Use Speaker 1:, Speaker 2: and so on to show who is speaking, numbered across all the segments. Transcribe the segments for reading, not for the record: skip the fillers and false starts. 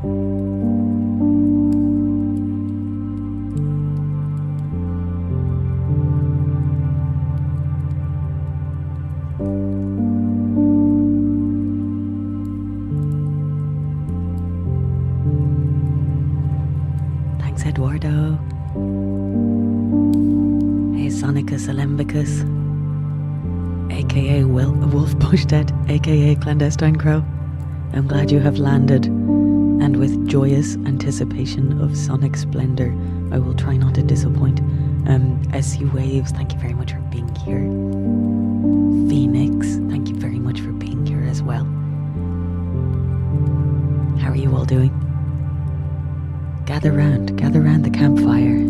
Speaker 1: Thanks, Eduardo. Hey, Sonicus Alembicus, aka Wolf Bushdead, aka Clandestine Crow. I'm glad you have landed, and with joyous anticipation of sonic splendor, I will try not to disappoint. SC Waves, thank you very much for being here. Phoenix, thank you very much for being here as well. How are you all doing? Gather round the campfire.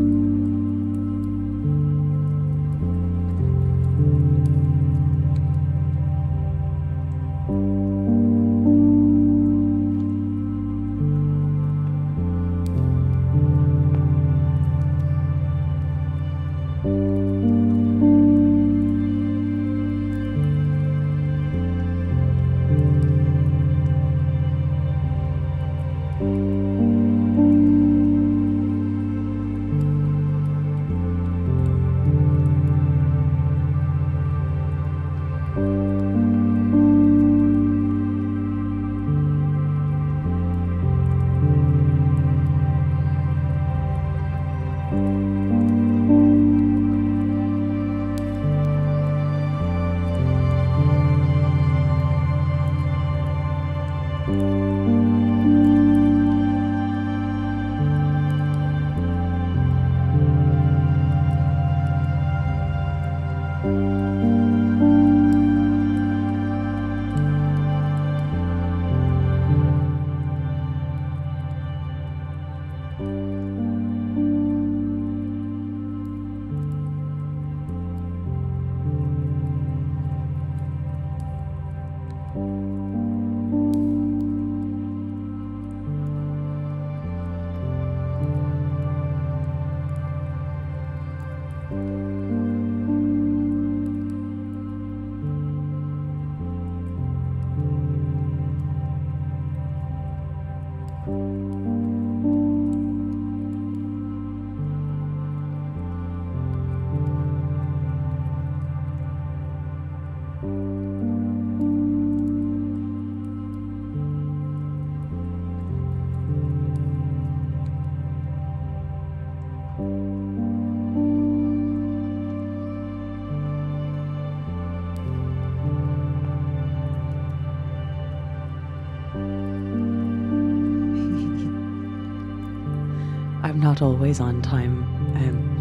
Speaker 1: I'm not always on time,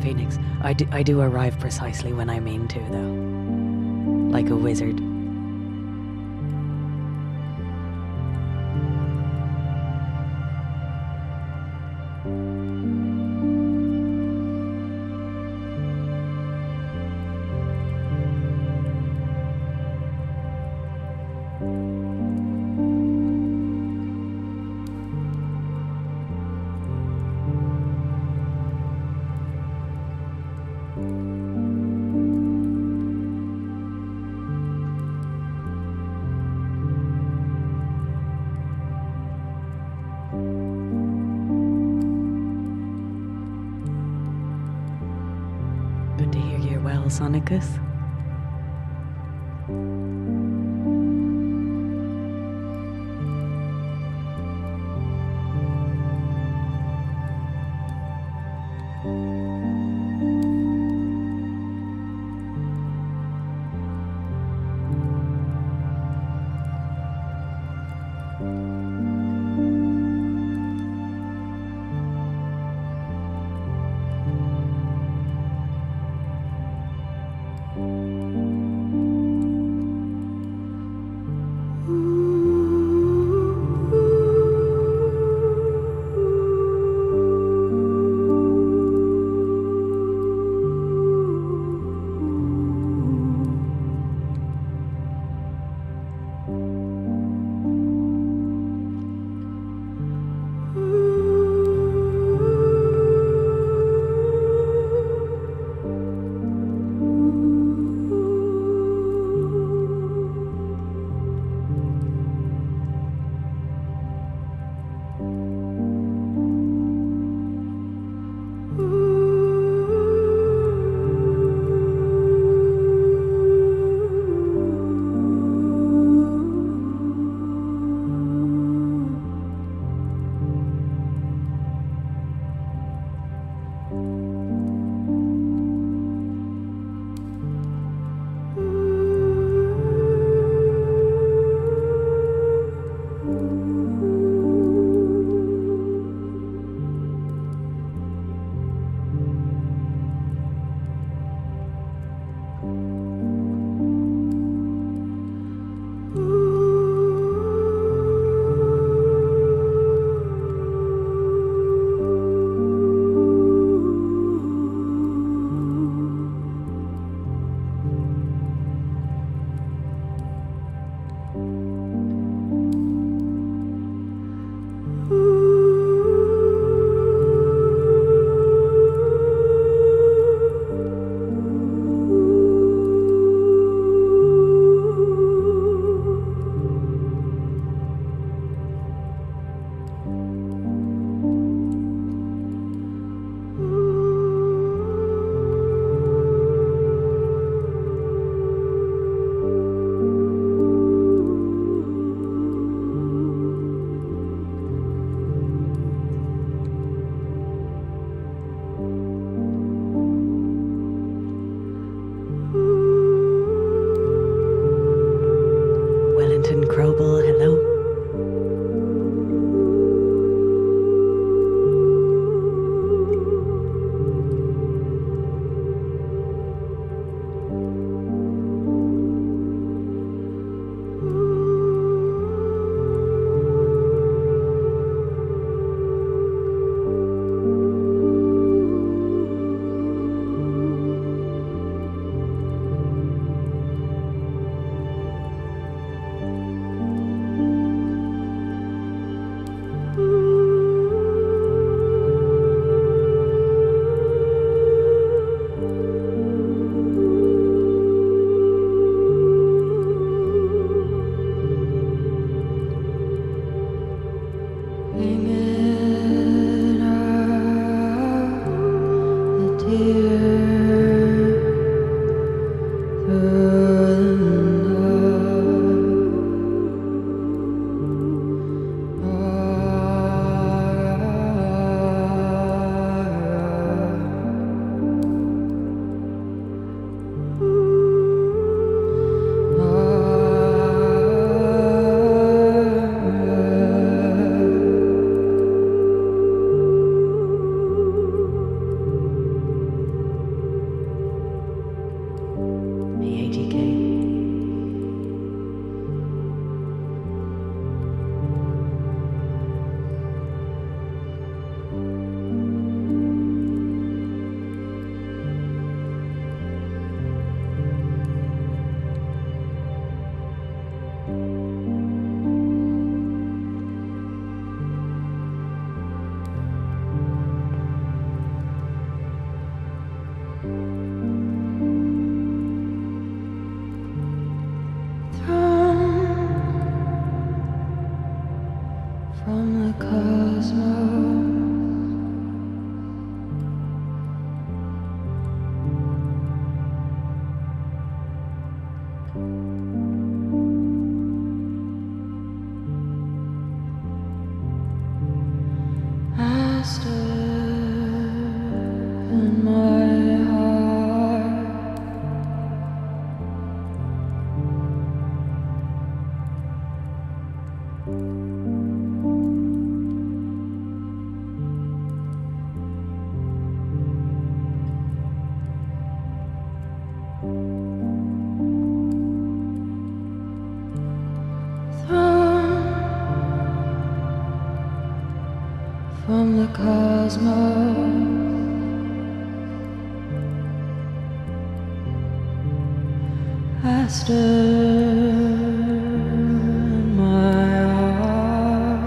Speaker 1: Phoenix. I do arrive precisely when I mean to, though. Like a wizard. Good to hear you're well, Sonicus. Wellington Crowball, hello. From the cosmos, I stir in my heart. From the cosmos, I stir in my heart.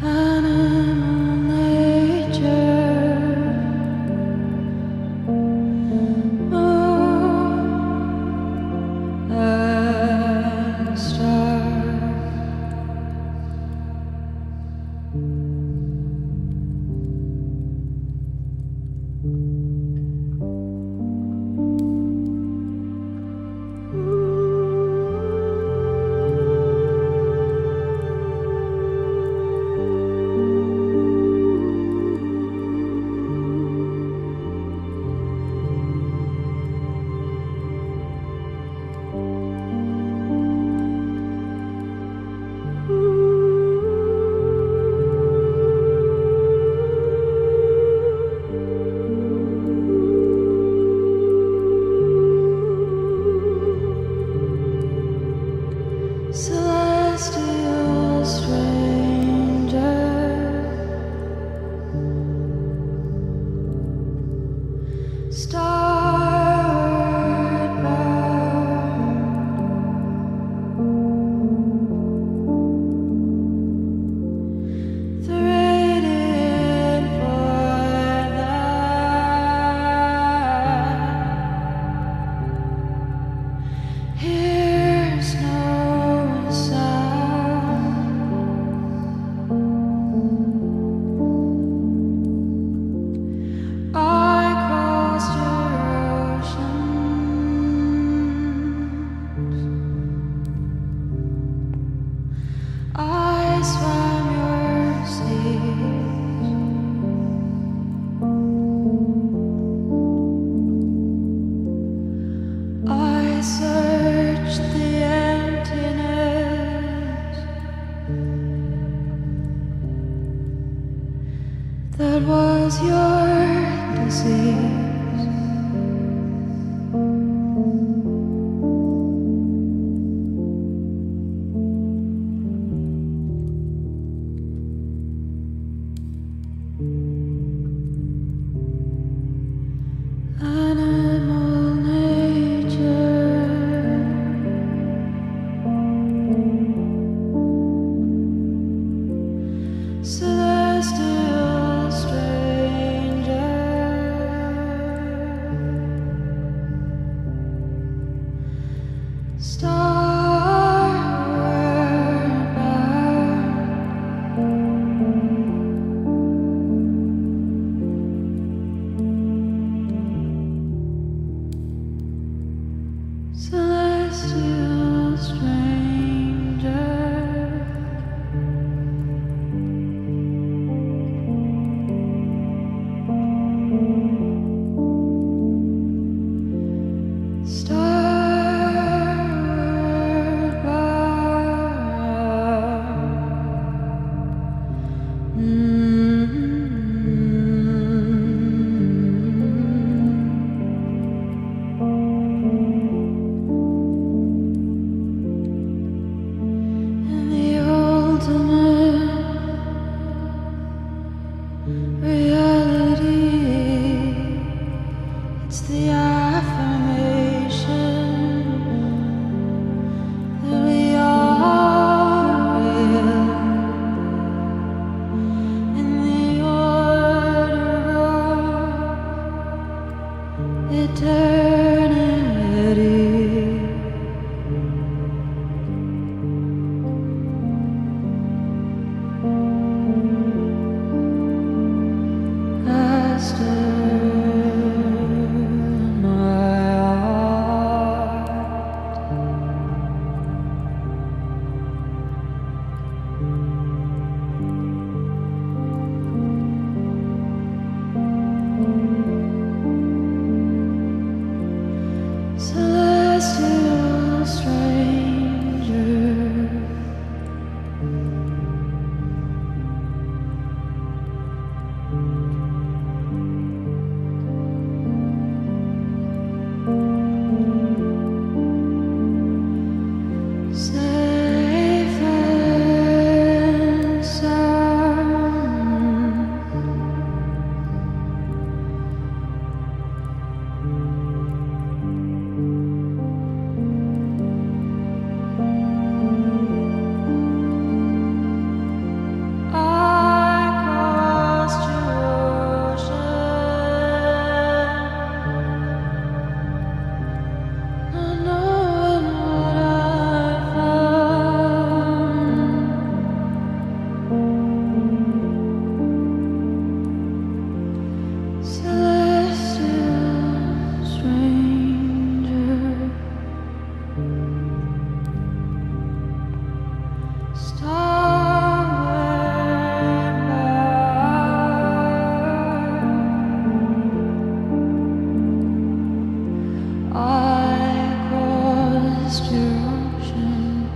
Speaker 1: Animal nature, moon and stars. Celestial stranger, starward bound, the radiant void that hears no
Speaker 2: was your disease? Animal nature, celestial stranger, starward bound. Celestial stranger, starward bound. And the ultimate reality, it's the affirmation that we are real in the order of eternity. Cast in my heart, celestial stranger. Safe and sound, I crossed your ocean, not knowing what I found. Celestial stranger, starward bound. I crossed your ocean,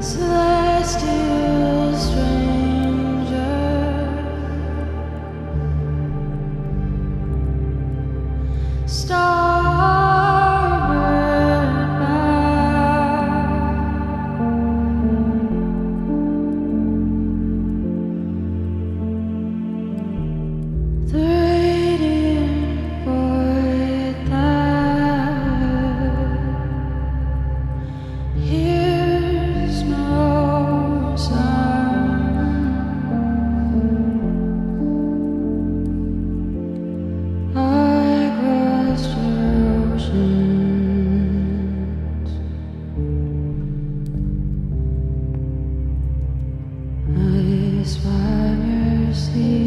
Speaker 2: celestial stranger, starboard bound, the radiant void that hears no sound. I crossed oceans, I swam your sea.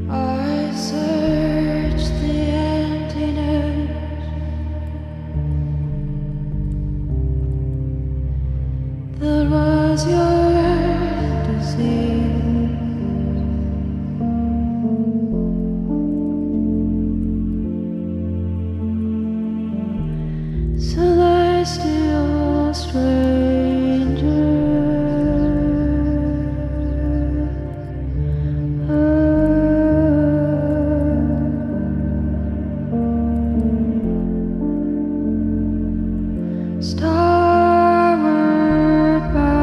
Speaker 2: I searched the emptiness that was your disease. Celestial stranger, starward bound.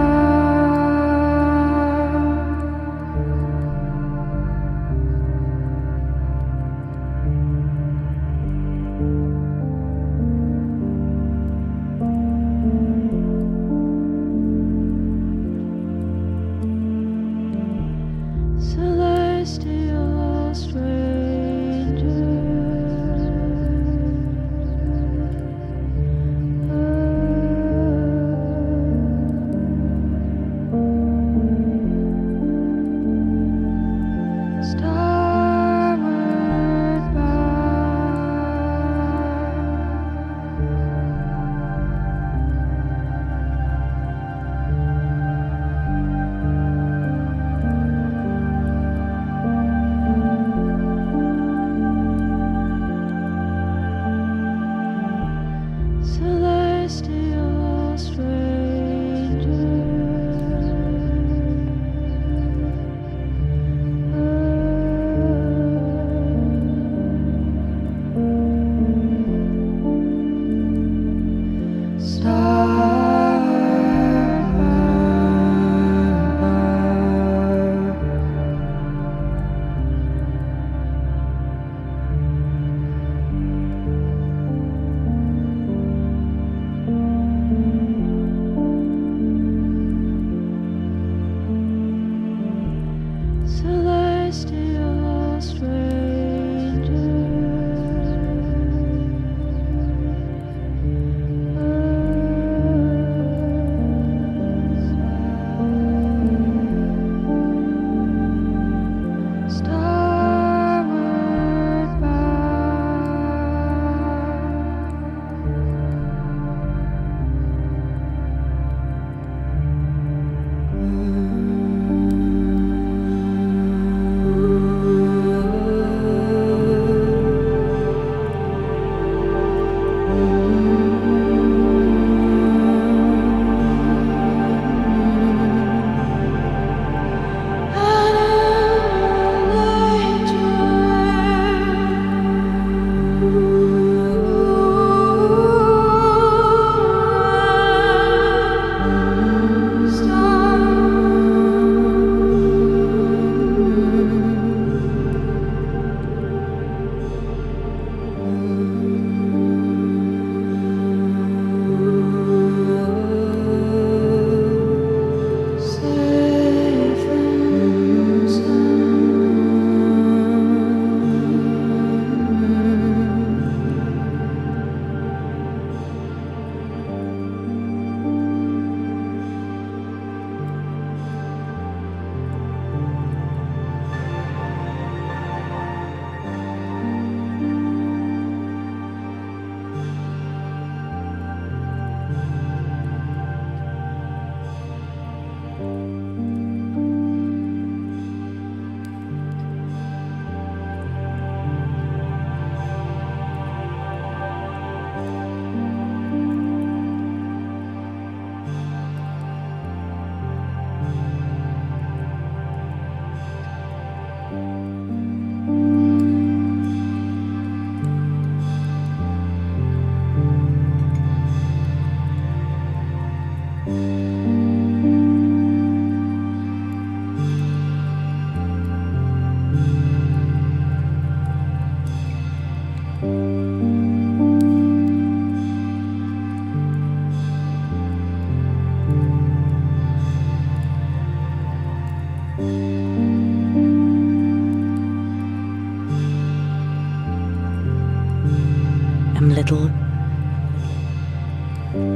Speaker 1: Welcome, Little.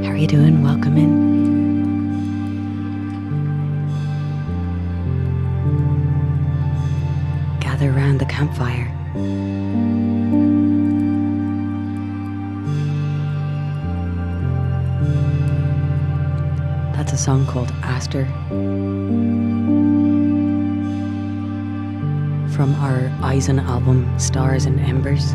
Speaker 1: How are you doing? Welcome in. Gather around the campfire. That's a song called Aster from our Eisen album Stars and Embers.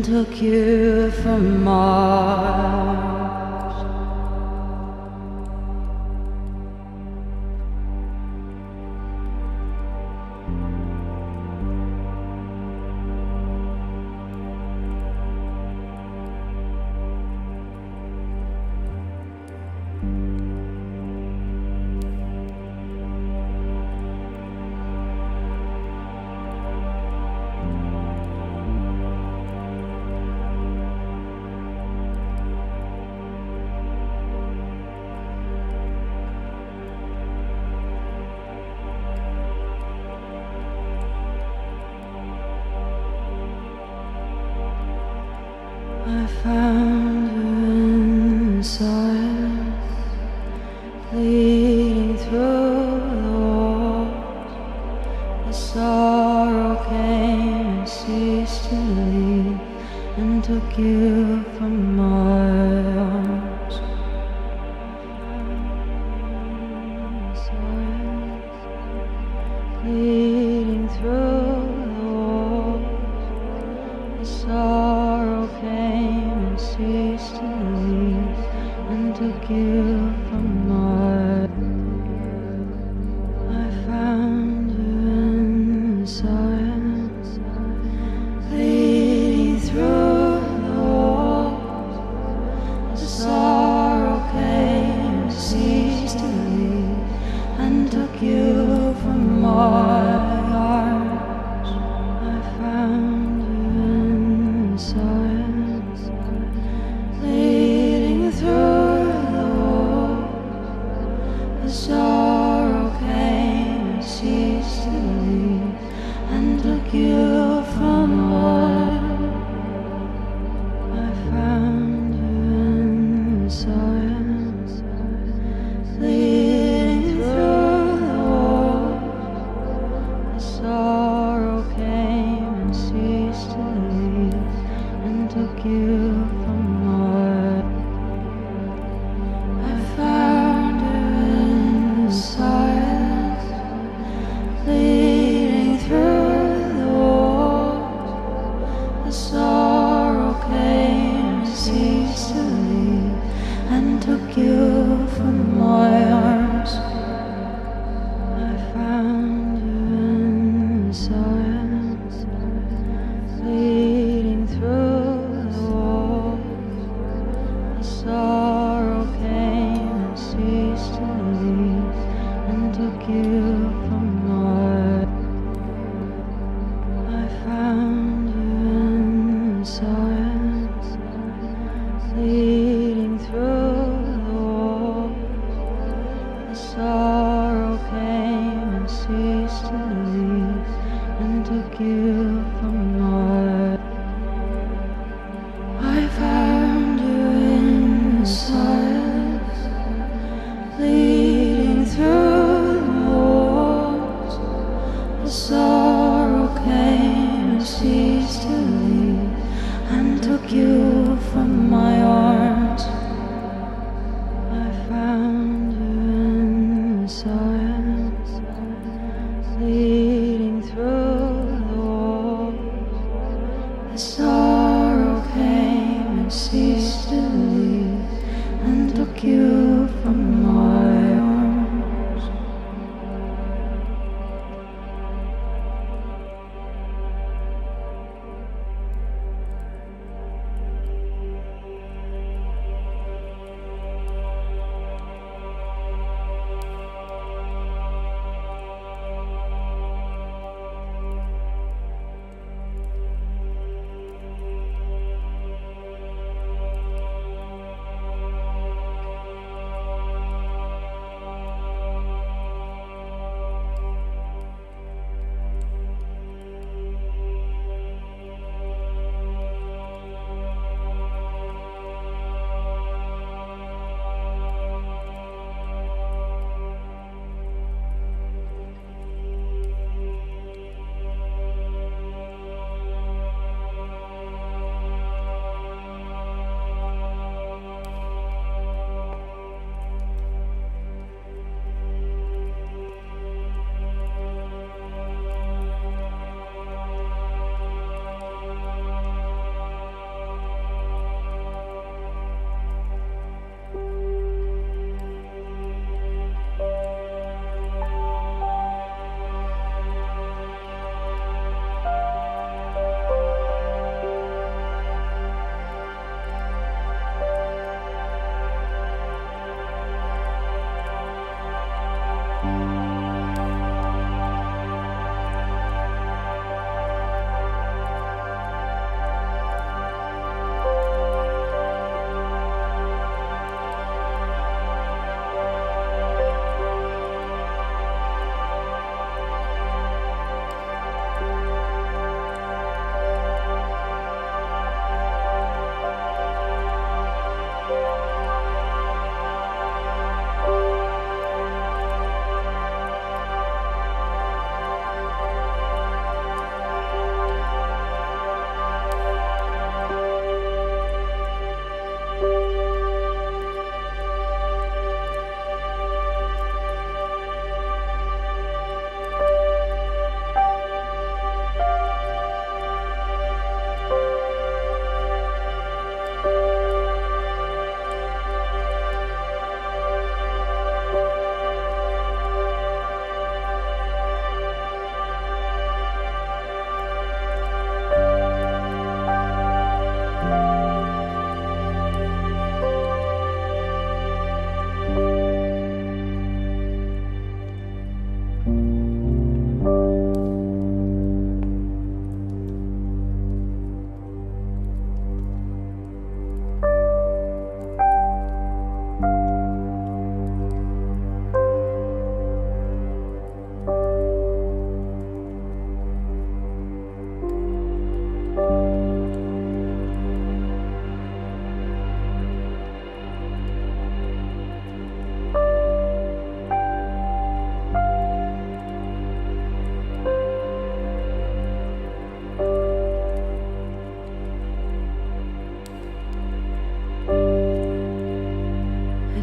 Speaker 2: took you from Mars. I found you in silence, leading through the walls. The sorrow came and ceased to leave, and took you from my arms. Silence, leading through the walls. The sorrow came and ceased to leave, and took you from my. I found you in silence, leading through the walls. The sorrow came and ceased to leave, and took you from my arms. I found you in silence, leading through the walls. The sorrow came and ceased to leave, and took you from my. I found you in silence, leading through the walls. The sorrow came and ceased to leave, and took you from my. I found you in silence, leading through the walls. The sorrow came and ceased to leave, and took you from my arms. I found you in silence, leading through the walls. The sorrow came and ceased to leave, and took you from my. I found you in silence, leading through the walls. The sorrow came and ceased to leave, and took you from my. I found you in silence, leading through the walls. The sorrow came and ceased to leave, and took you from my arms. I found you in silence, leading through the walls. The sorrow came and ceased to leave, and took you from my arms.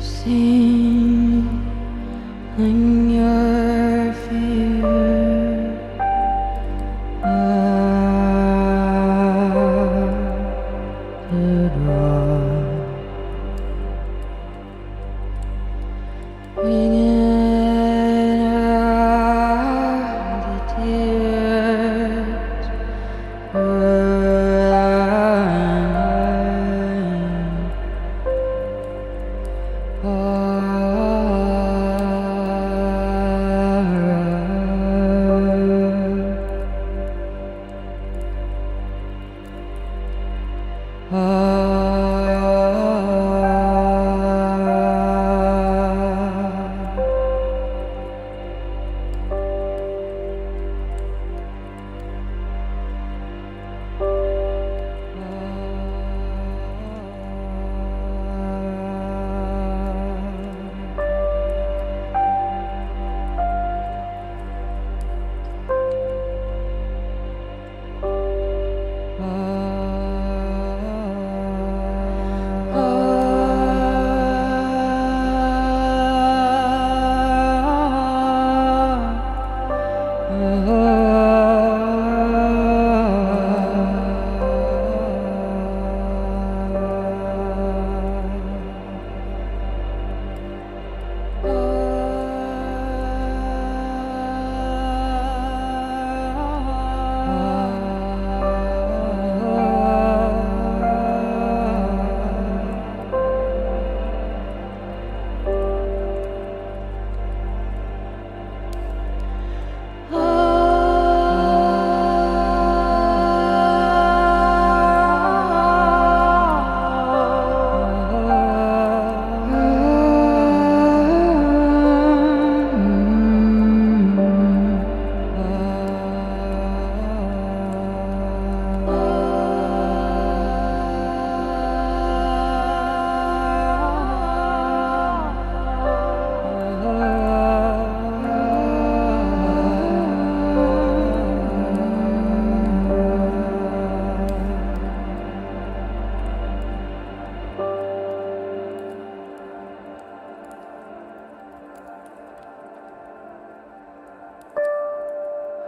Speaker 2: seen in your fear the draw, bringing out the tears.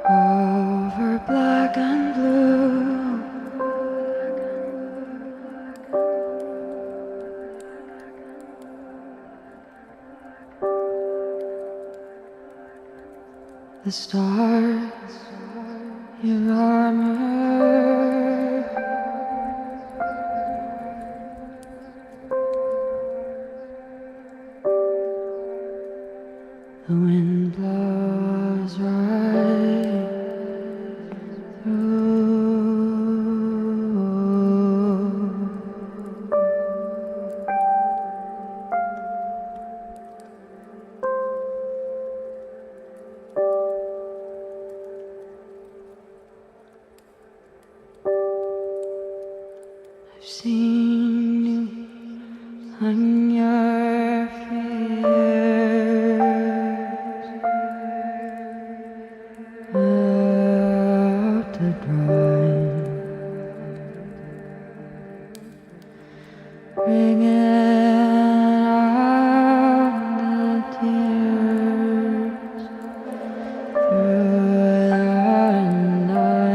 Speaker 2: Over black and blue, the stars, your armor, the wind blows right through. I've seen you on your fears out to dry, bringing out the tears through the night.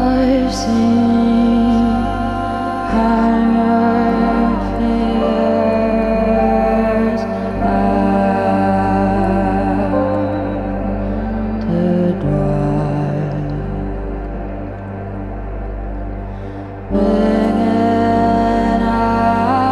Speaker 2: I've seen how your fears out to dry, bringing out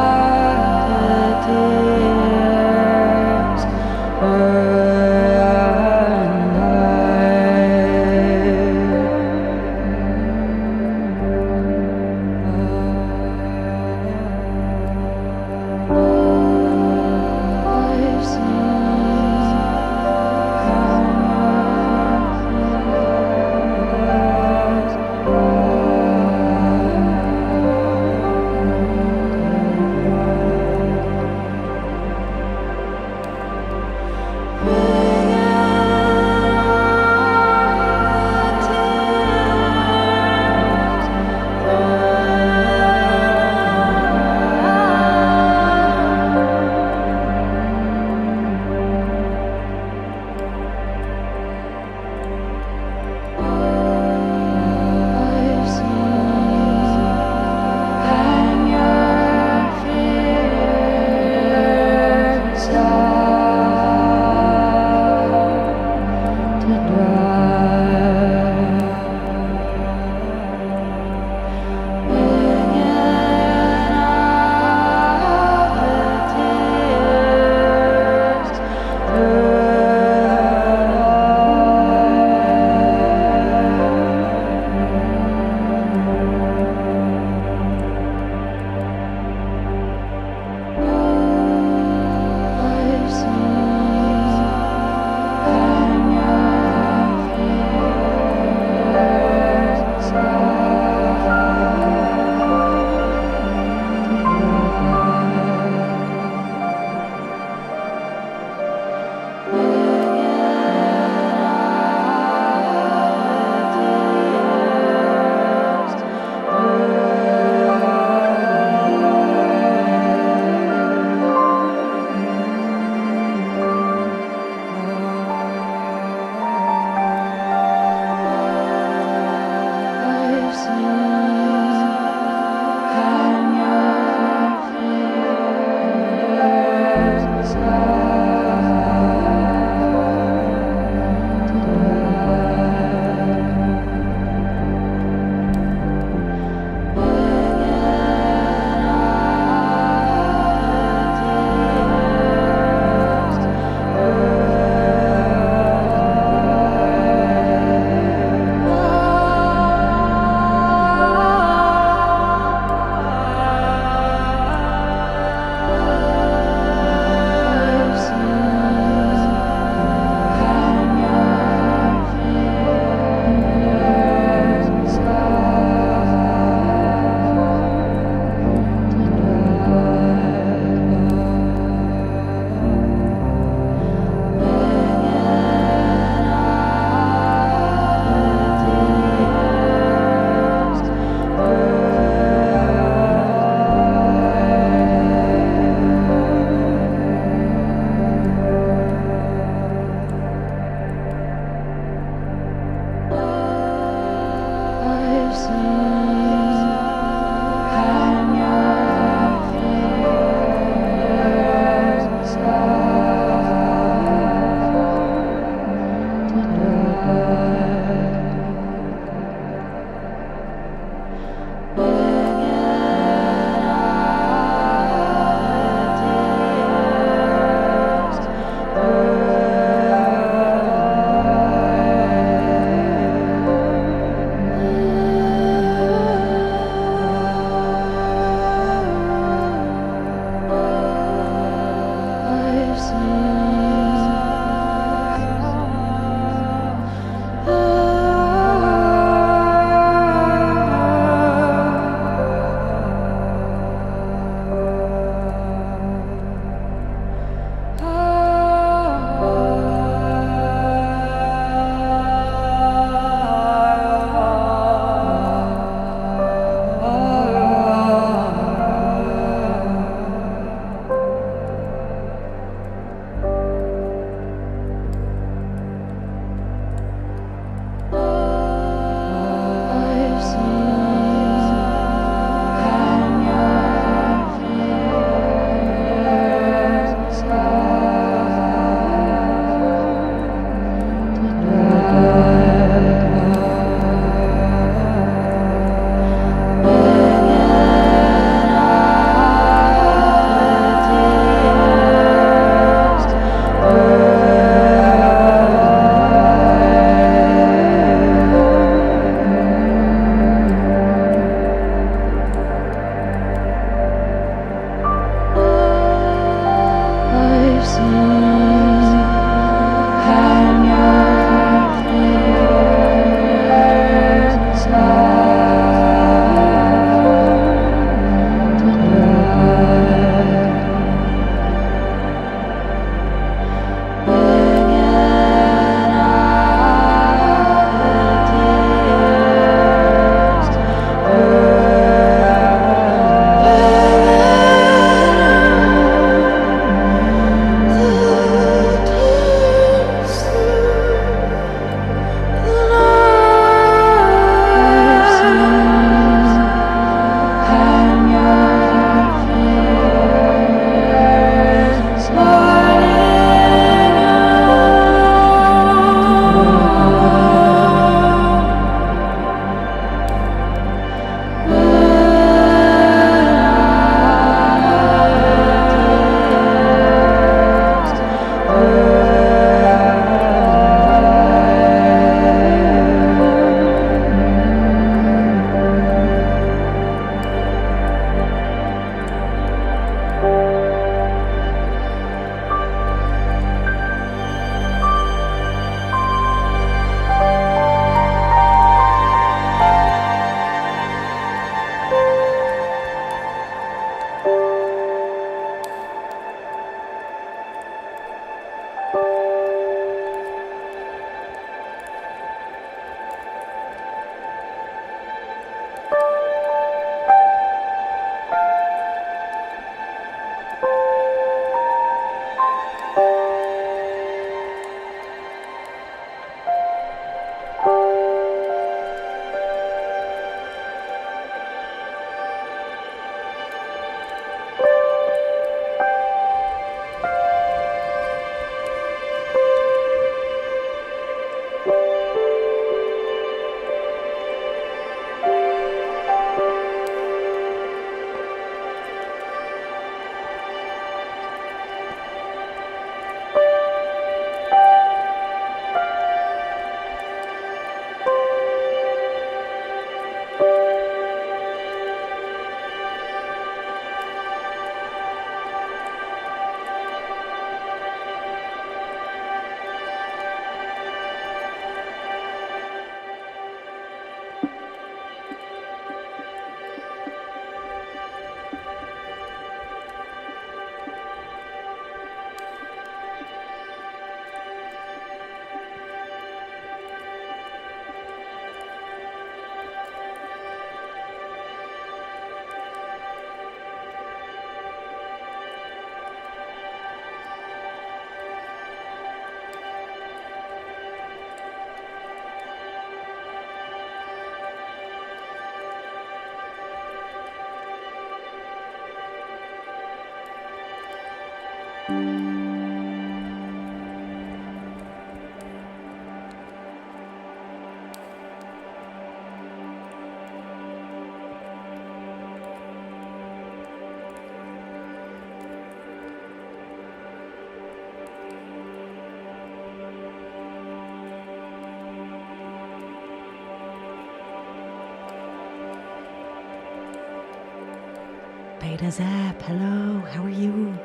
Speaker 1: Beta Zap, hello, how are you?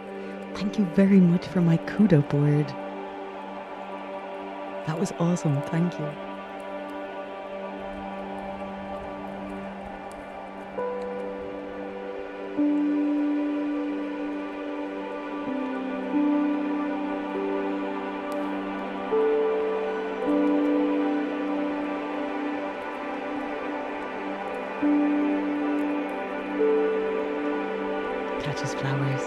Speaker 1: Thank you very much for my Kudo board. That was awesome, thank you. Catches flowers.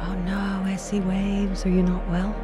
Speaker 1: Oh no, SC Waves, are you not well?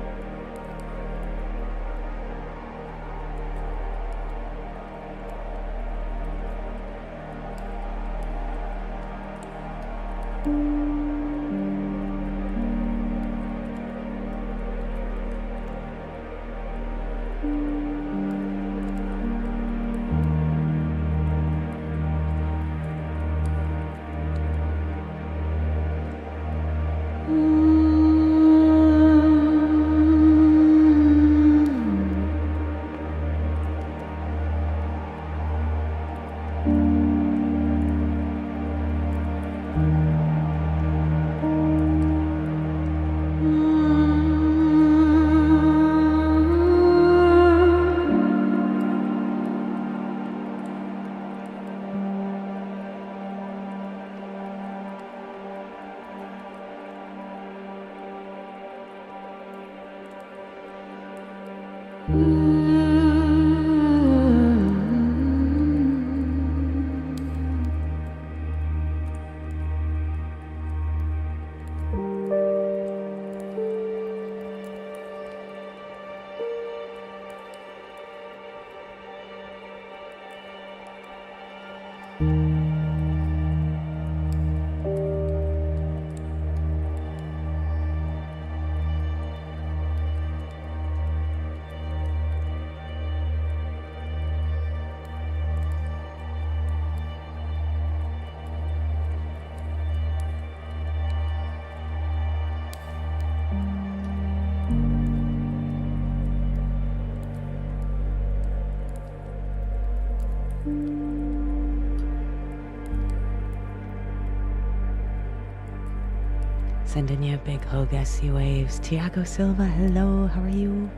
Speaker 1: Sending you a big hug, SC Waves. Tiago Silva, hello, how are you?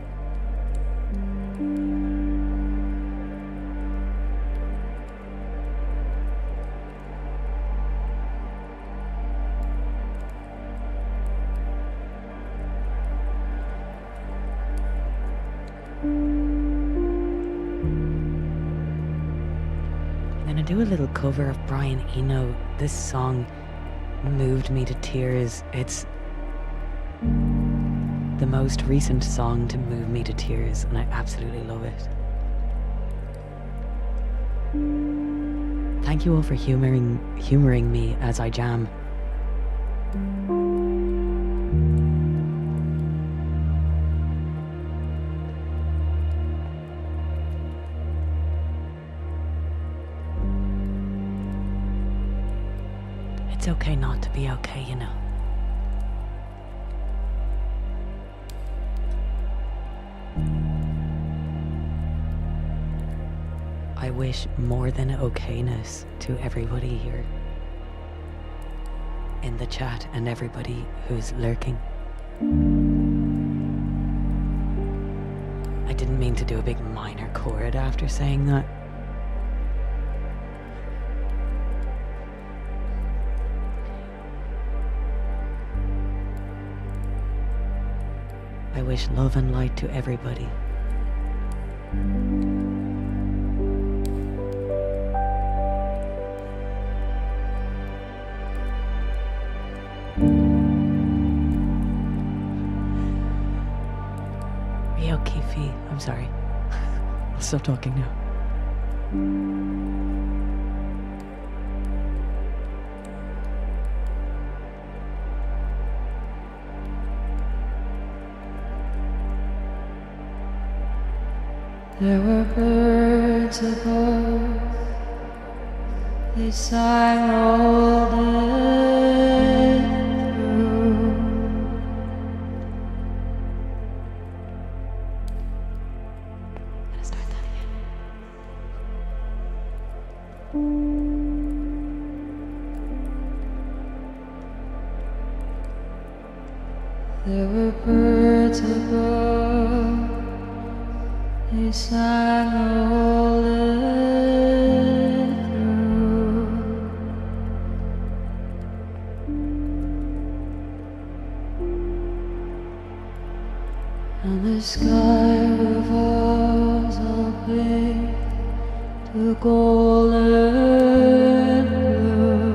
Speaker 1: I'm gonna do a little cover of Brian Eno. This song moved me to tears. It's the most recent song to move me to tears, and I absolutely love it. Thank you all for humoring me as I jam. It's okay not to be okay, you know. I wish more than okayness to everybody here in the chat and everybody who's lurking. I didn't mean to do a big minor chord after saying that. I wish love and light to everybody. Rio Kifi, I'm sorry. I'll stop talking now.
Speaker 2: There were birds above, they sang all day through.
Speaker 1: Gotta start that again.
Speaker 2: There were birds above, they sang all day through. And the sky revolves all pink to golden blue.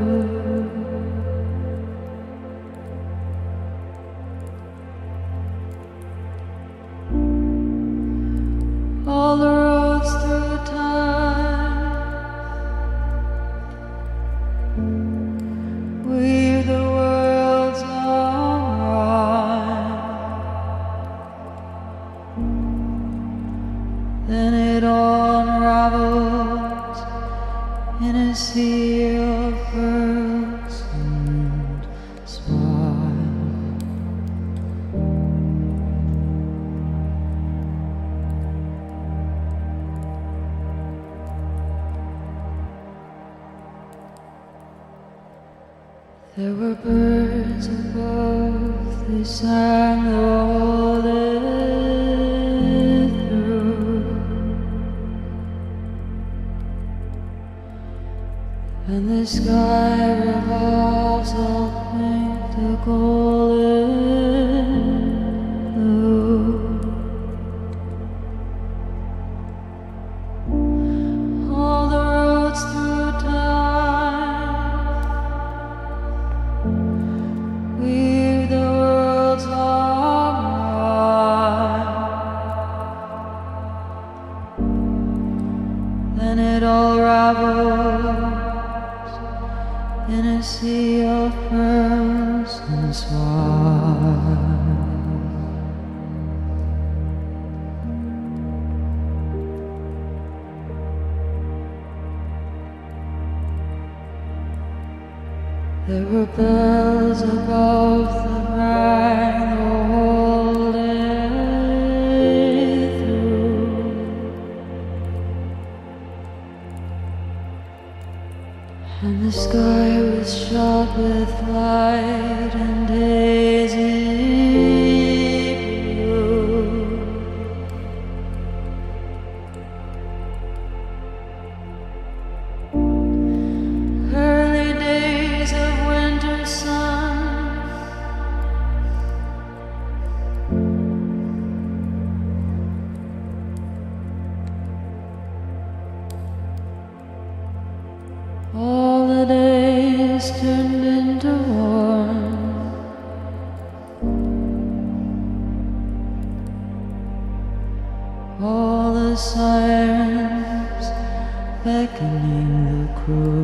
Speaker 2: There were birds above, they sang the whole day through, and the sky revolves all pink to golden blue. All the roads through time weave the world's harmony. Then it all ravels in a sea of pearls and swine. There were bells above that rang the whole day through, and the sky was shot with light and daisy blue. Early days of winter sun, all the days turned into warm. All the sirens beckoning the crew.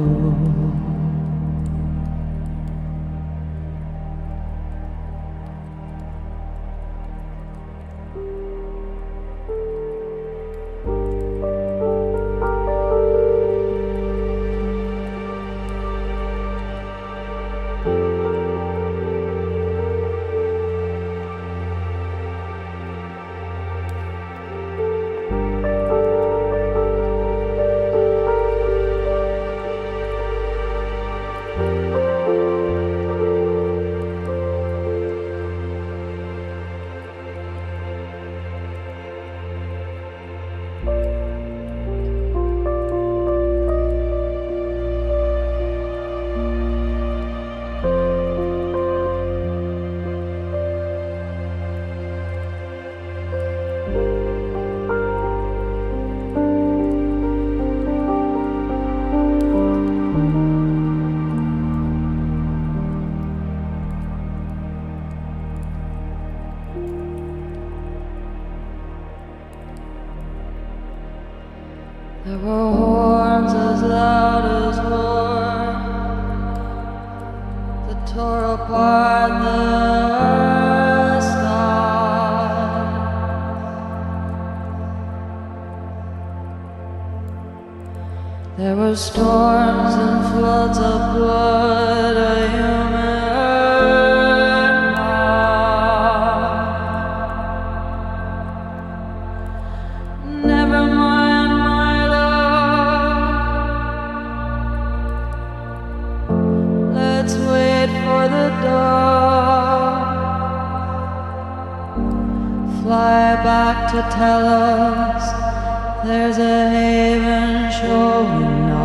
Speaker 2: There were horns as loud as war that tore apart the sky. There were storms and floods of blood, a human mind. Never mind, my love. Let's wait for the dawn. Fly back to tell us there's a haven showing nigh.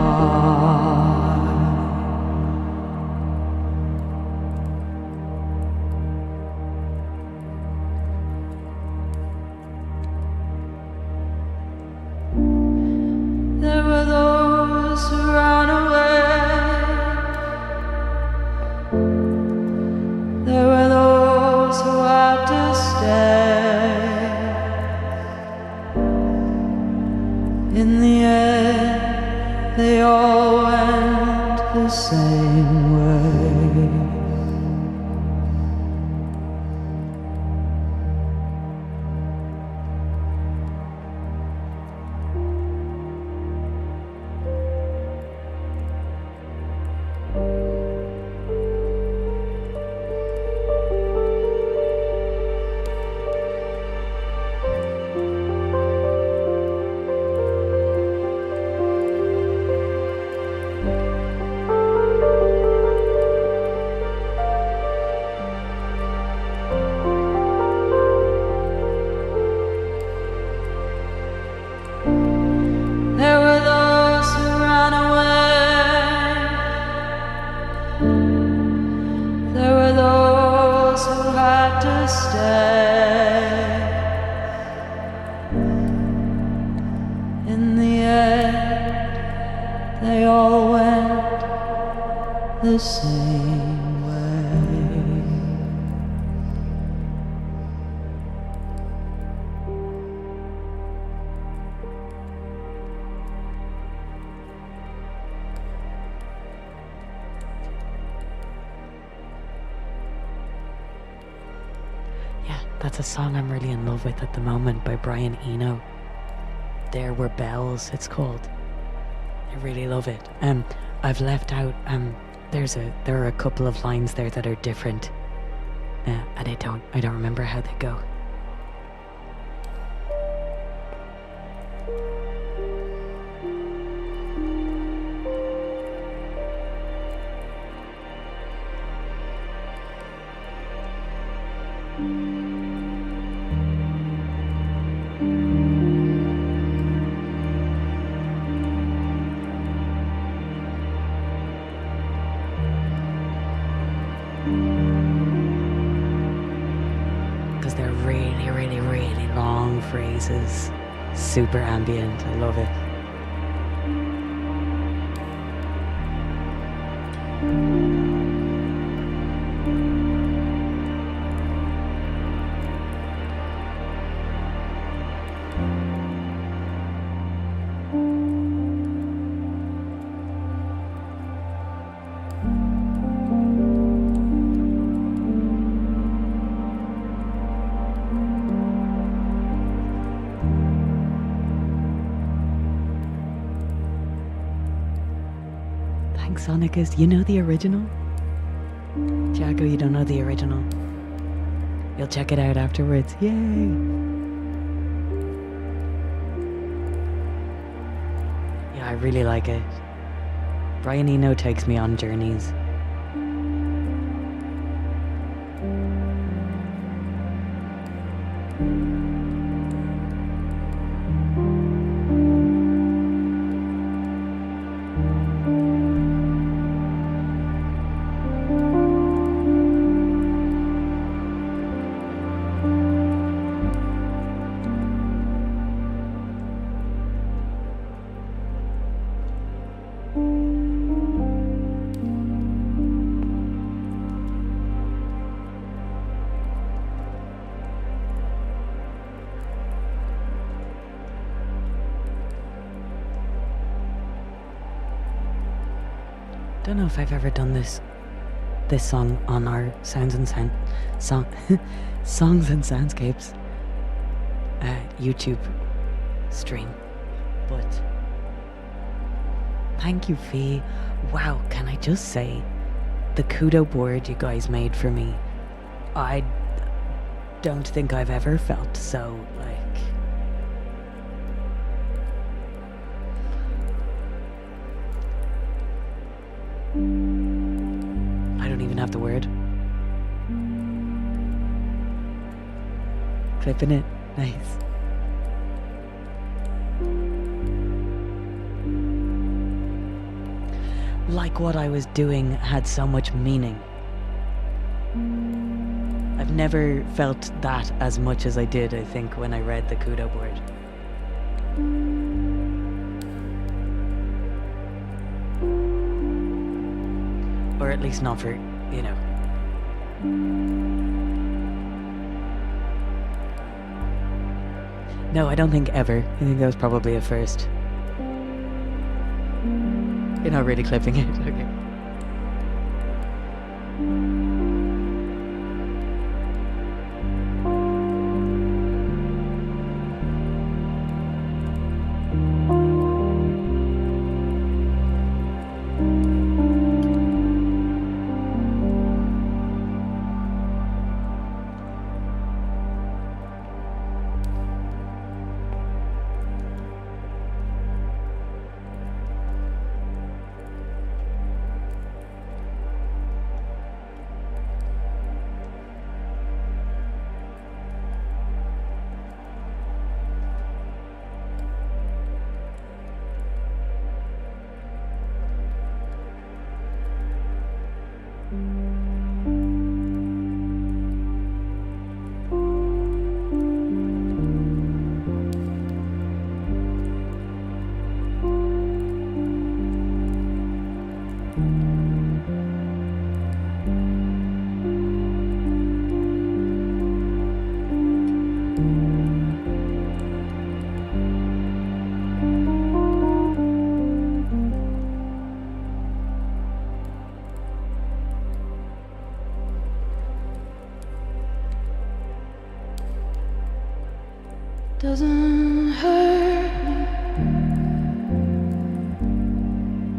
Speaker 2: There were those who ran away. There were those who had to stay. In the end, they all went the same way. to stay. In the end, they all went the same way.
Speaker 1: Yeah, that's a song I'm really in love with at the moment by Brian Eno. There Were Bells, it's called. I really love it. I've left out there are a couple of lines there that are different. And I don't remember how they go. Because they're really, really, really long phrases. Super ambient. I love it. Thanks, Sonicus. You know the original? Jago, you don't know the original? You'll check it out afterwards. Yay! Yeah, I really like it. Brian Eno takes me on journeys. Don't know if I've ever done this song on our Songs and Soundscapes YouTube stream, but thank you, Fee. Wow, can I just say, the Kudo board you guys made for me, I don't think I've ever felt so like I don't even have the word. Clipping it. Nice. Like what I was doing had so much meaning. I've never felt that as much as I did, I think, when I read the Kudo board. Or at least not for, you know. No, I don't think ever. I think that was probably a first. You're not really clipping it, okay.
Speaker 2: doesn't hurt me.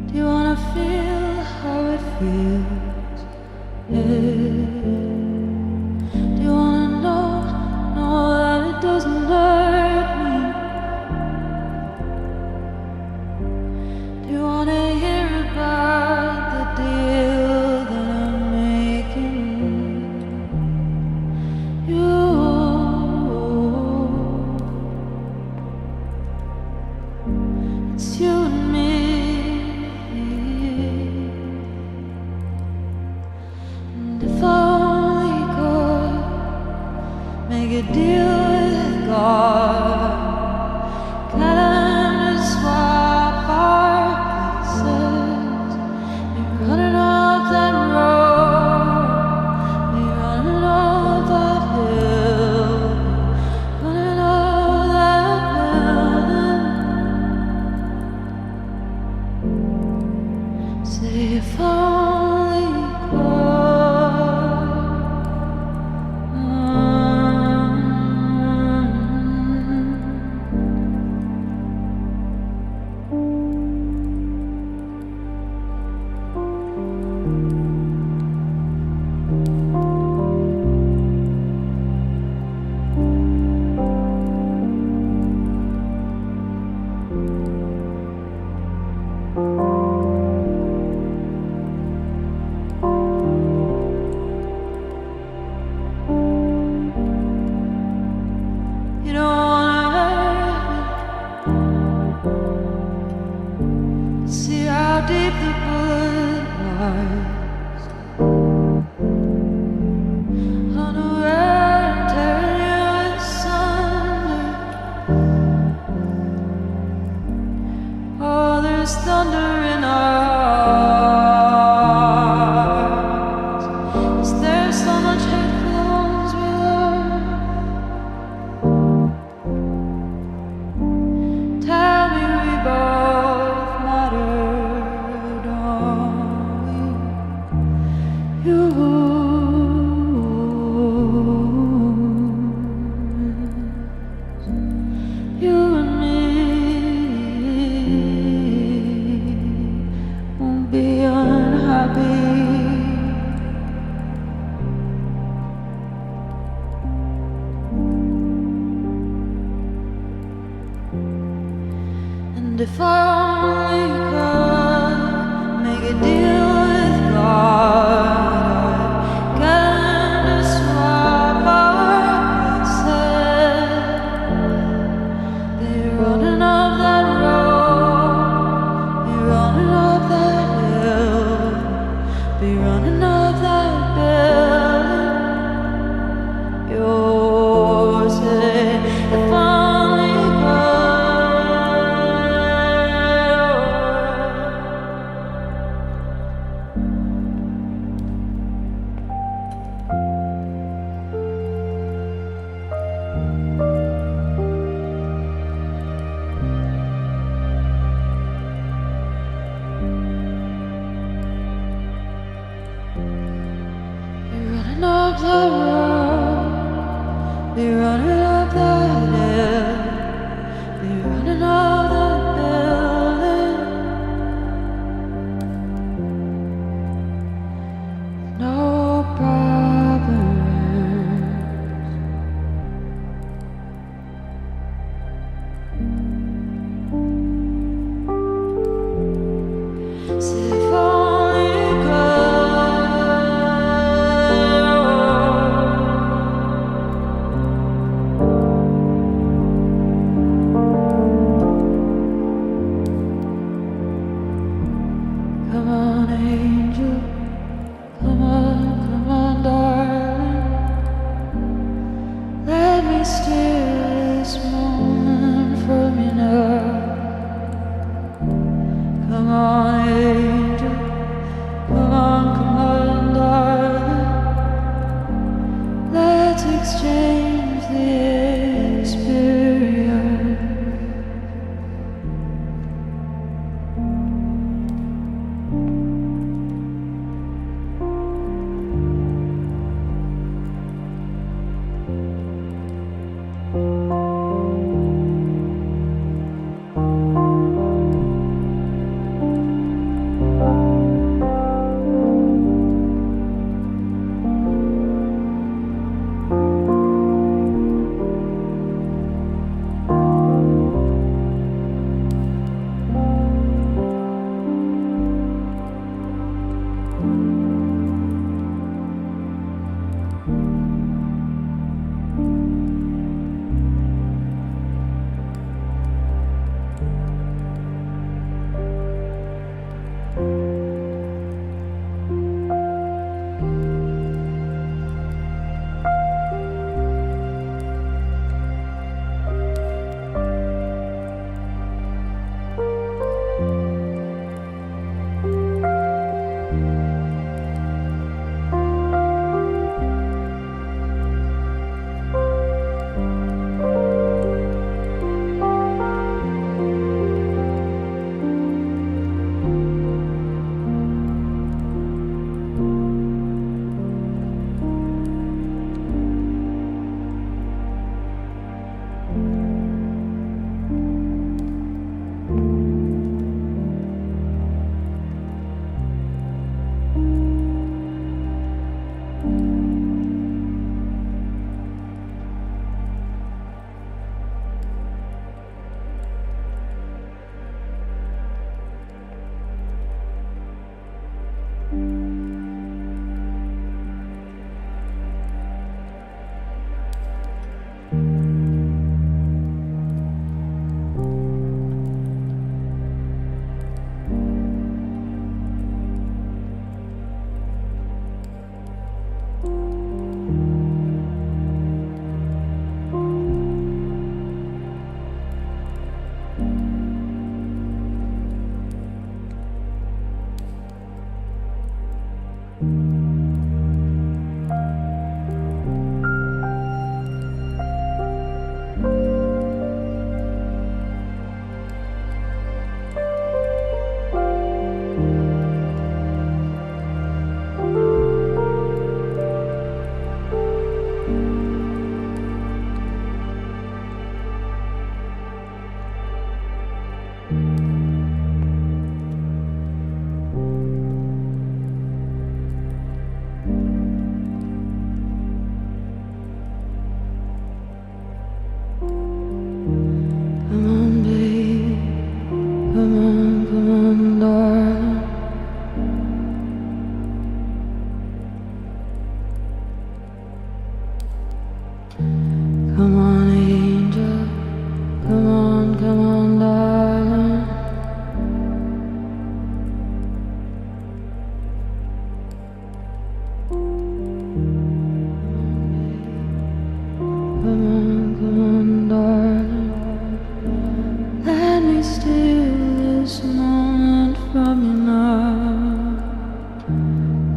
Speaker 2: Do you wanna feel how it feels? Yeah. Do you wanna know that it doesn't hurt me? Do you wanna hear about the deal that I'm making? It's you and me. And if only could make a deal with God, get him to swap our places. Be running up that road, be running up that hill, running up that building. Say if only could. You don't wanna hurt me. See how deep the bullet lies. Unaware, tearing you asunder. Oh, there's thunder in our hearts. Is there so much hate for the ones we love? Tell me we both matter, don't we? You and me won't be unhappy. And if I only could make a deal with God, I'd get him to swap our places. Be running up that road, be running up that hill, be running up that building. Yours, if only could. Be running up that road, be running up that hill, be running up that building. No problems. See if only could.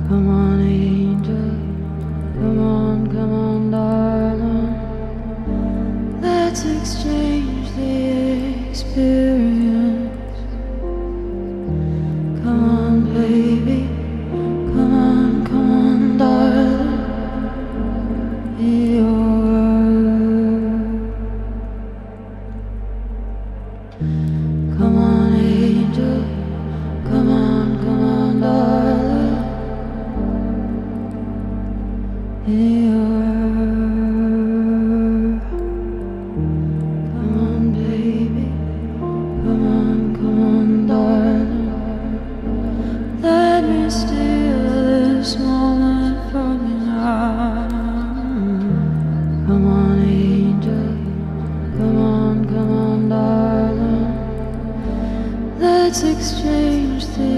Speaker 2: Come on, angel. Come on, darling. Let's exchange the experience. Come on, baby. Come on, darling. Come on, angel. Come on, darling. Come on, baby. Come on, darling. Let me steal this moment from you now. Come on, angel. Come on, darling. Let's exchange the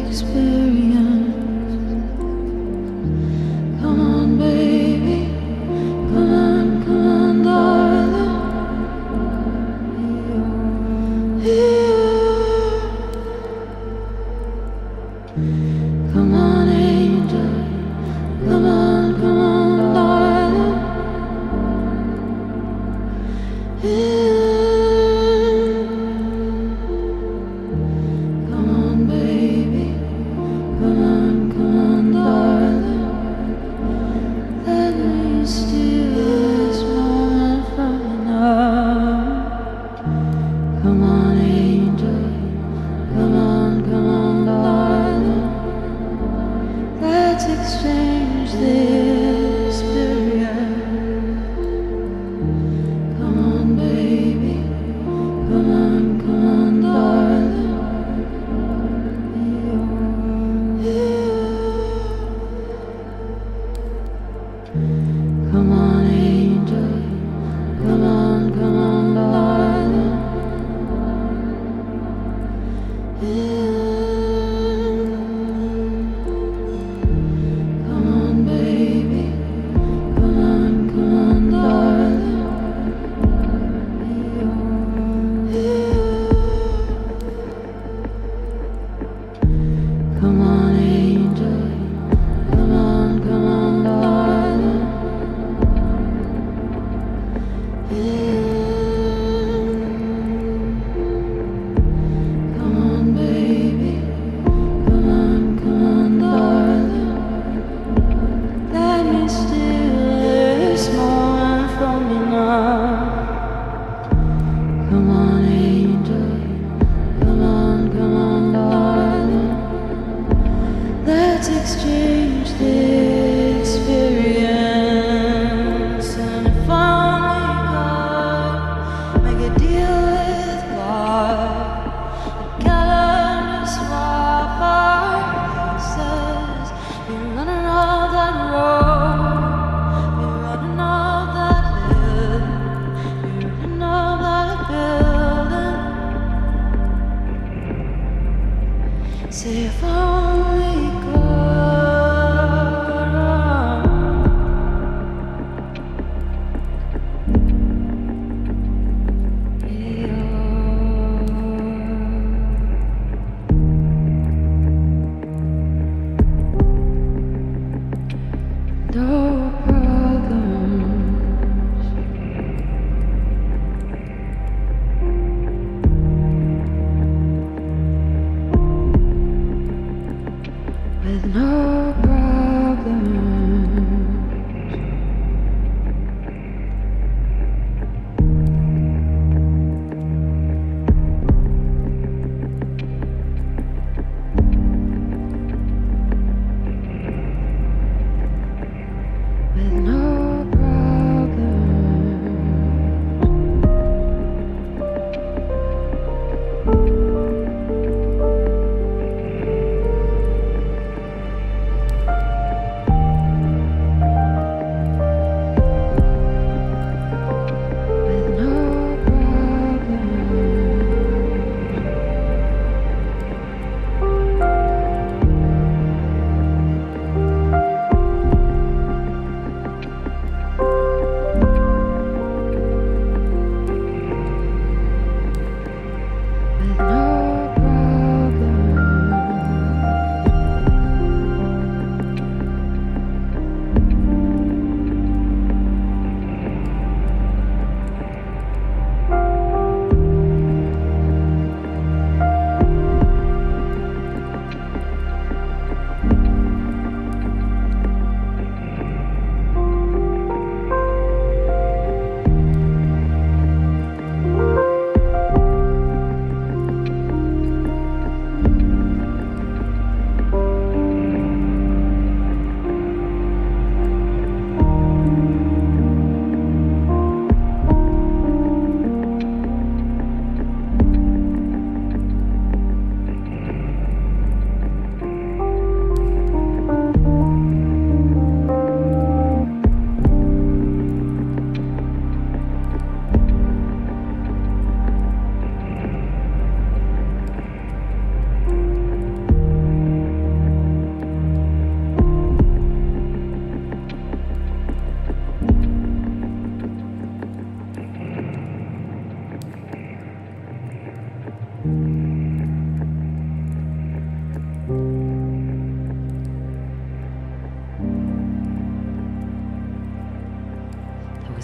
Speaker 2: experience. Come on, baby. Come on, darling. Come on, angel. Come on, darling. Come on, baby. Come on, darling. Let me steal this moment from you now. Come on, angel. Come on, darling. Let's exchange the experience. Come on, baby. Come on, darling. Come on, angel. Come on, darling. Come on, baby. Come on, darling. Come on, angel. Come on, darling. Come on, baby. Come on, darling. Let me steal this moment from you now. Come on, angel. Come on, darling. Let's exchange the experience. And if only God make a deal with God, together swap our places. We're running off that road, we're running off that hill, we're running off that building. Say if only God. No problems. With no problems.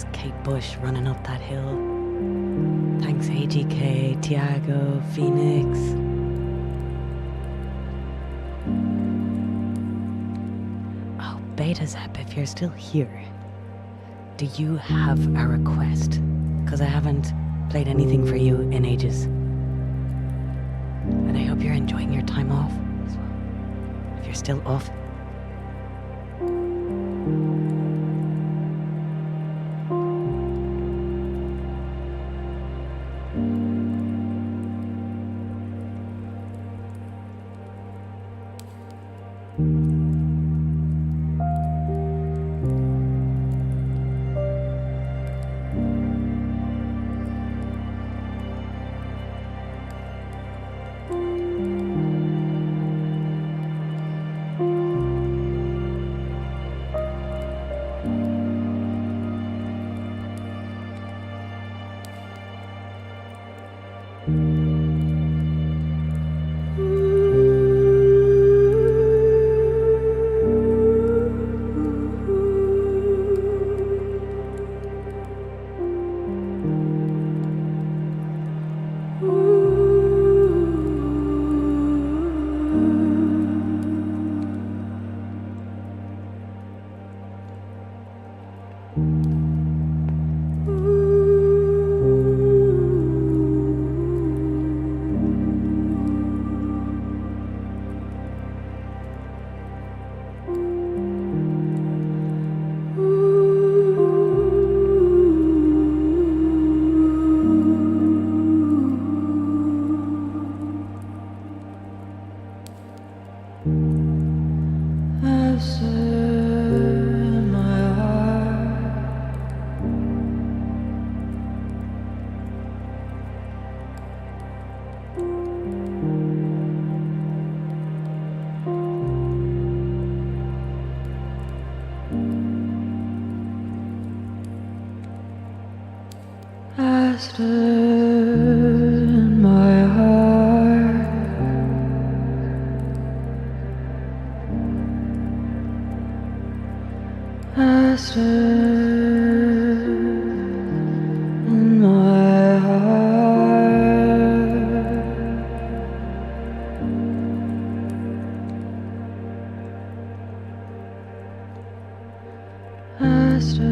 Speaker 1: was Kate Bush running up that hill. Thanks AGK, Tiago, Phoenix. Oh, Beta Zep, if you're still here, do you have a request? Because I haven't played anything for you in ages. And I hope you're enjoying your time off as well. If you're still off.
Speaker 2: In my heart, I stir in my heart, I stir.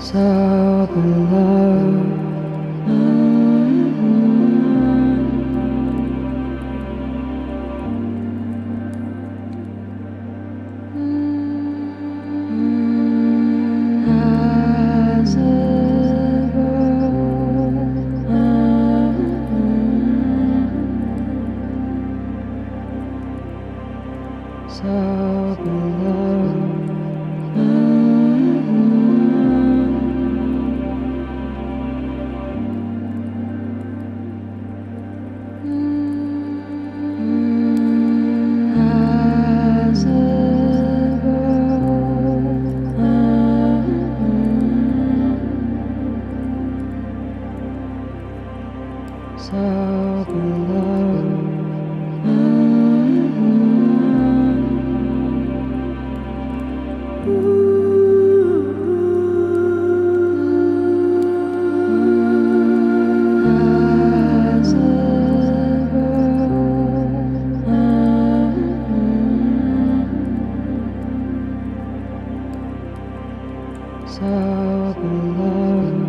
Speaker 2: so beloved. As a so beloved. As a so beloved. So beloved.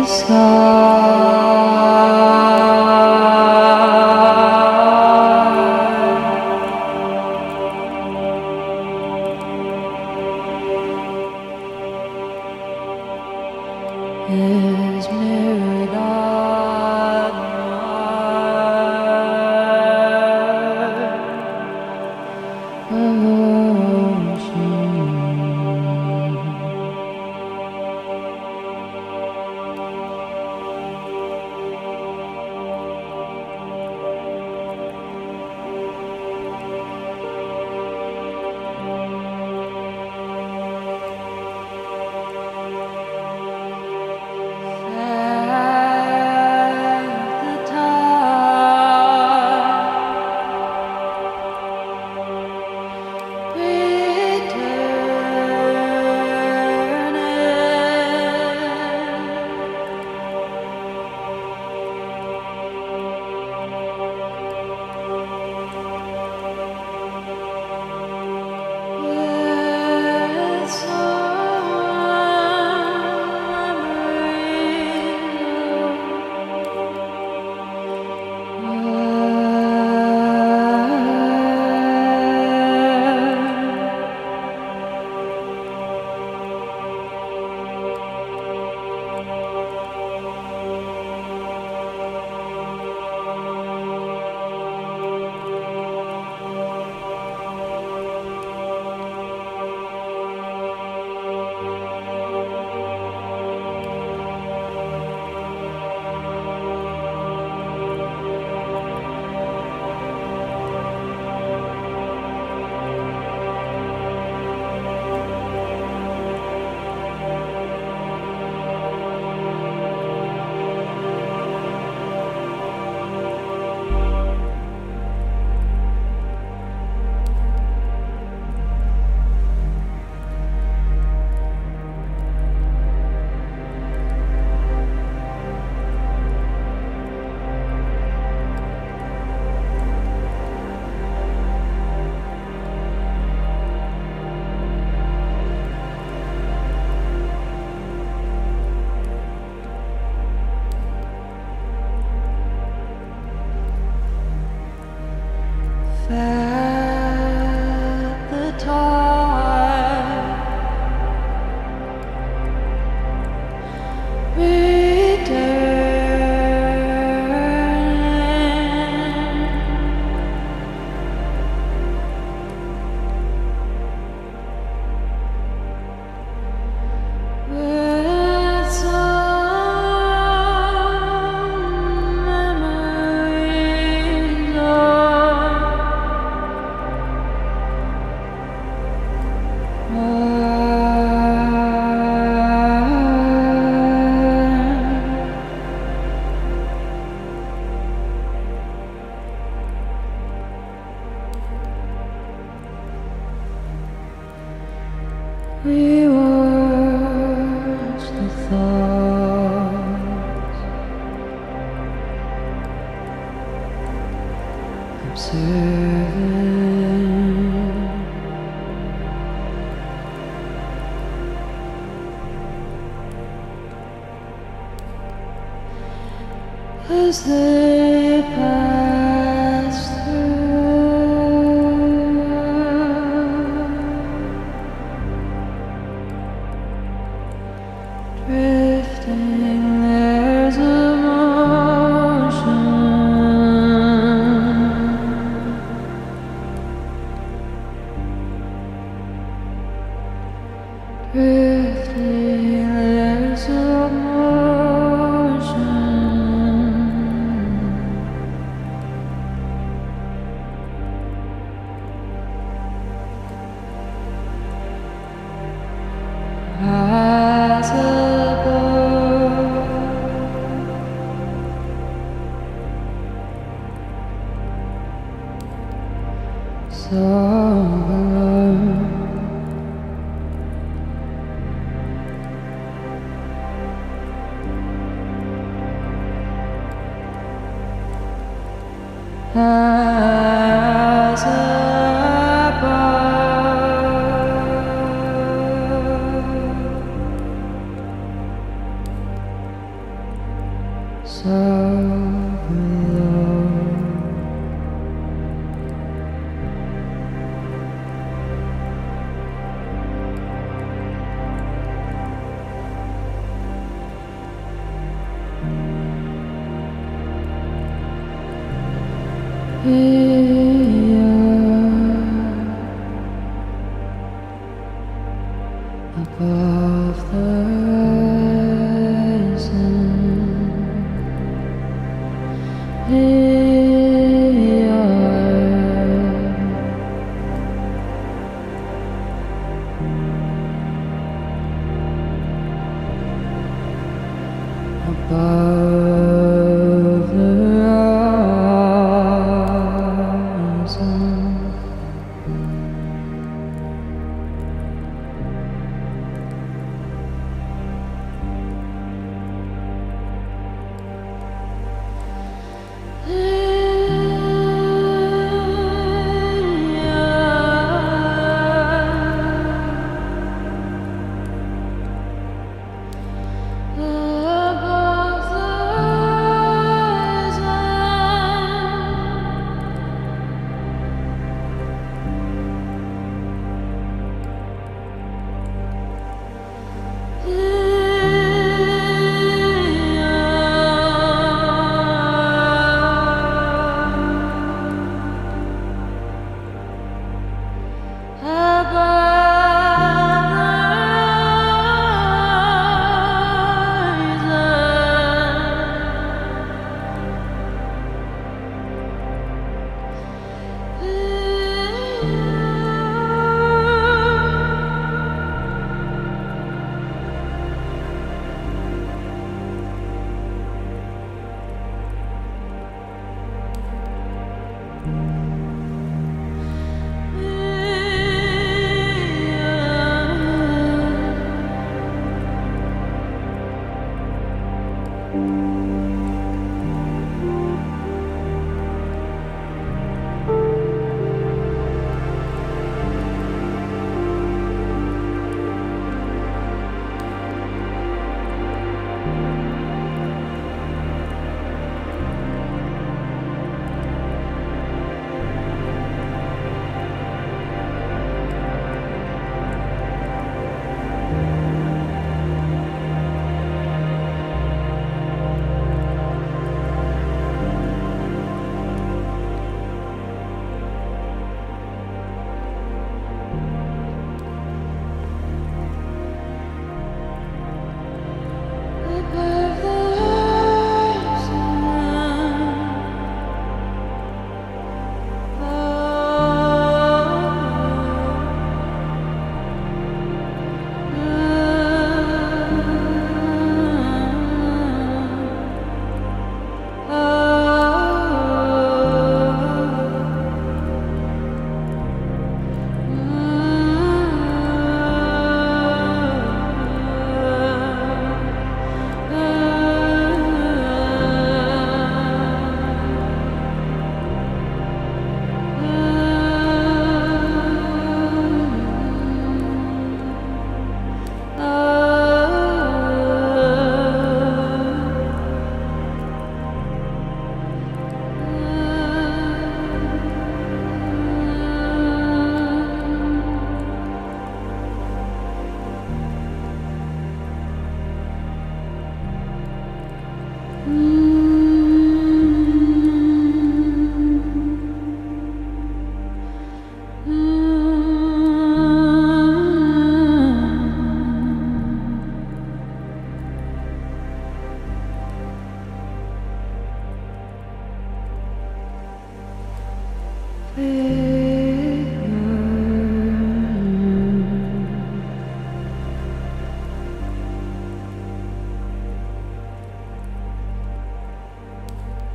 Speaker 2: is mirrored on our ocean. At the time returning with some memories we watch the thoughts, observing as they pass through, drifting there's emotion, drifting there's emotion. As above, so below. As above, Above the horizon, we are above the horizon.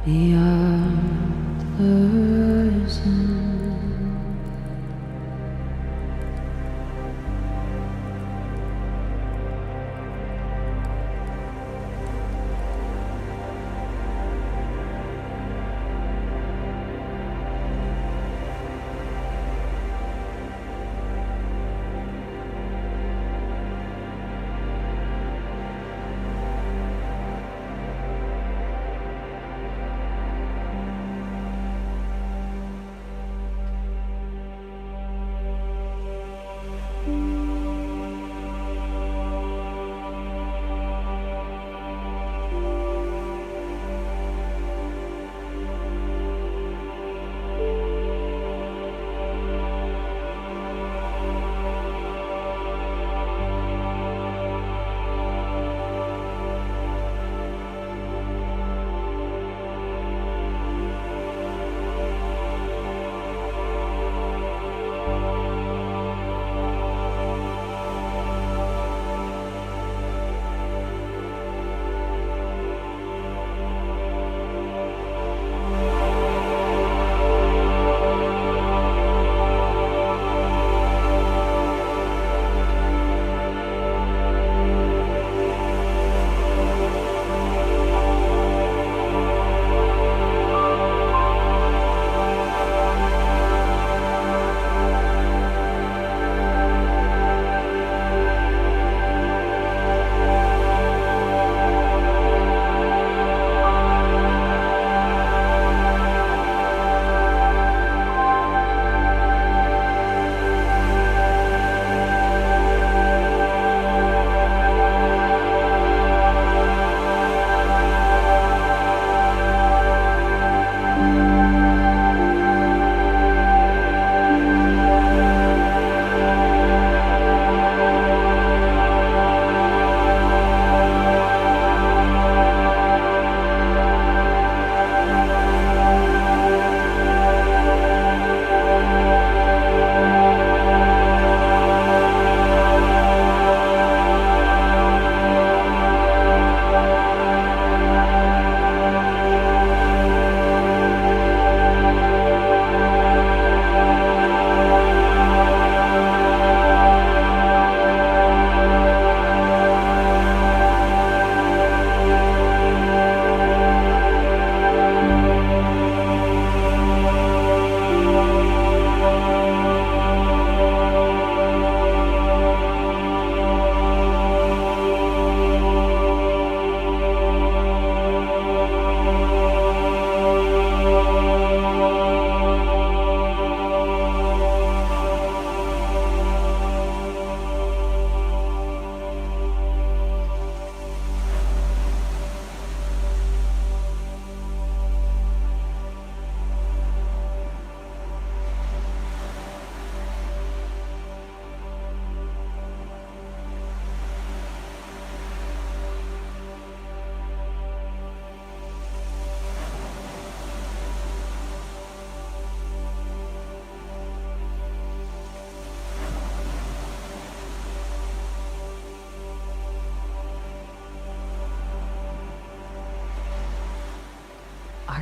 Speaker 2: Beyond the horizon,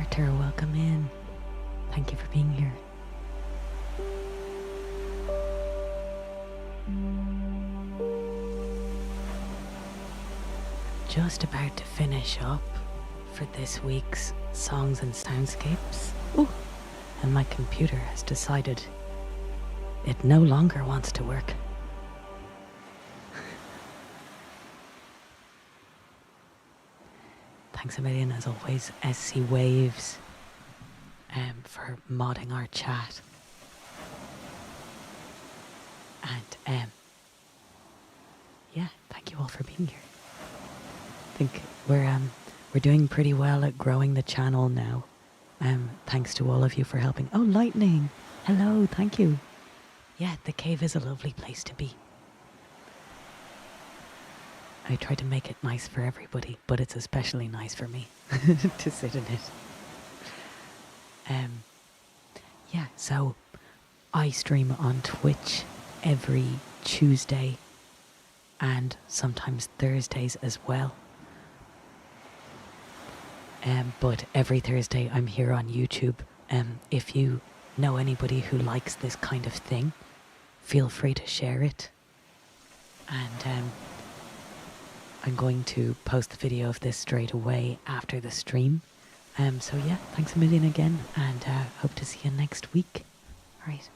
Speaker 1: Carter, welcome in. Thank you for being here. Just about to finish up for this week's Songs and Soundscapes. Ooh, and my computer has decided it no longer wants to work. Thanks a million, as always, SC Waves, for modding our chat. And yeah, thank you all for being here. I think we're doing pretty well at growing the channel now. Thanks to all of you for helping. Oh, Lightning! Hello, thank you. Yeah, the cave is a lovely place to be. I try to make it nice for everybody, but it's especially nice for me to sit in it. Yeah, so I stream on Twitch every Tuesday and sometimes Thursdays as well. But every Thursday I'm here on YouTube. If you know anybody who likes this kind of thing, feel free to share it. And I'm going to post the video of this straight away after the stream. So yeah, thanks a million again, and hope to see you next week. All right.